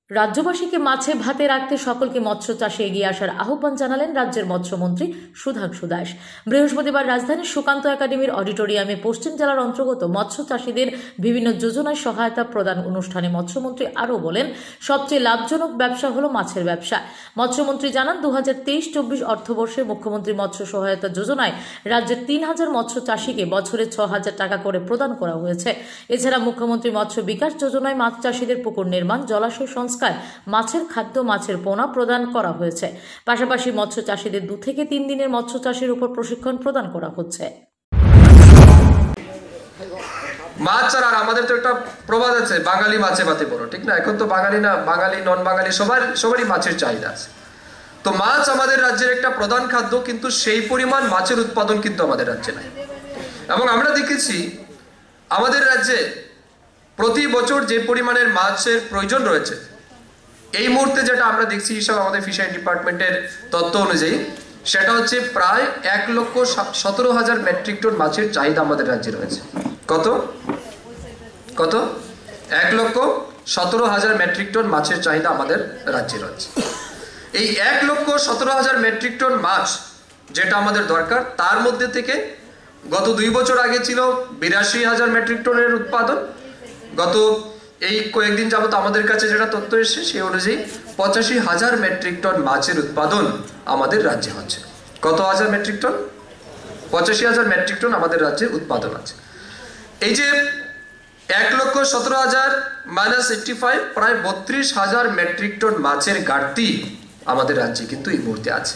রাজ্যবাসীকে মাছে ভাতে রাখতে সকলকে মৎস্য চাষে এগিয়ে আসার আহ্বান জানালেন রাজ্যের মৎস্যমন্ত্রী সুধাংশু দাস। বৃহস্পতিবার রাজধানীর সুকান্ত একাডেমির অডিটোরিয়ামে পশ্চিম জেলার অন্তর্গত মৎস্য চাষীদের বিভিন্ন যোজনায় সহায়তা প্রদান অনুষ্ঠানে মৎস্যমন্ত্রী আরও বলেন, সবচেয়ে লাভজনক ব্যবসা হল মাছের ব্যবসা। মৎস্যমন্ত্রী জানান, 2023-24 অর্থবর্ষে মুখ্যমন্ত্রী মৎস্য সহায়তা যোজনায় রাজ্যের 3000 মৎস্য চাষীকে বছরে 6000 টাকা করে প্রদান করা হয়েছে। এছাড়া মুখ্যমন্ত্রী মৎস্য বিকাশ যোজনায় মাছ চাষীদের পুকুর নির্মাণ, জলাশয় সংস্কার, মাছের খাদ্য, মাছের পোনা প্রদান করা হয়েছে। পাশাপাশি মৎস্য চাষীদের 2 থেকে 3 দিনের মৎস্য চাষের উপর প্রশিক্ষণ প্রদান করা হচ্ছে। মাছ ছাড়া আমাদের তো একটা প্রবাদ আছে, বাঙালি মাছে ভাতে বড়, ঠিক না? এখন তো বাঙালি না, বাঙালি নন বাঙালি সবারই মাছের চাহিদা আছে। তো মাছ আমাদের রাজ্যের একটা প্রধান খাদ্য, কিন্তু সেই পরিমাণ মাছের উৎপাদন কিন্তু আমাদের রাজ্যে নাই। এবং আমরা দেখেছি আমাদের রাজ্যে প্রতি বছর যে পরিমাণের মাছের প্রয়োজন রয়েছে, এই মুহূর্তে যেটা আমরা দেখছি হিসাব আমাদের ফিশারি ডিপার্টমেন্টের তথ্য অনুযায়ী, সেটা হচ্ছে প্রায় 1,17,000 মেট্রিক টন মাছের চাহিদা আমাদের রাজ্যে রয়েছে। কত 1,17,000 মেট্রিক টন মাছের চাহিদা আমাদের রাজ্যে রয়েছে। এই 1,17,000 মেট্রিক টন মাছ যেটা আমাদের দরকার, তার মধ্যে থেকে গত 2 বছর আগে ছিল 82,000 মেট্রিক টনের উৎপাদন। গত এই কয়েকদিন যাবত আমাদের কাছে যেটা তথ্য এসেছে সেই অনুযায়ী 85,000 মেট্রিক টন মাছের উৎপাদন আমাদের রাজ্যে হচ্ছে। কত হাজার মেট্রিক টন? 85,000 মেট্রিক টন আমাদের রাজ্যে উৎপাদন আছে। এই যে 1,17,000 মাইনাস 85, প্রায় 32,000 মেট্রিক টন মাছের ঘাটতি আমাদের রাজ্যে কিন্তু এই মুহূর্তে আছে।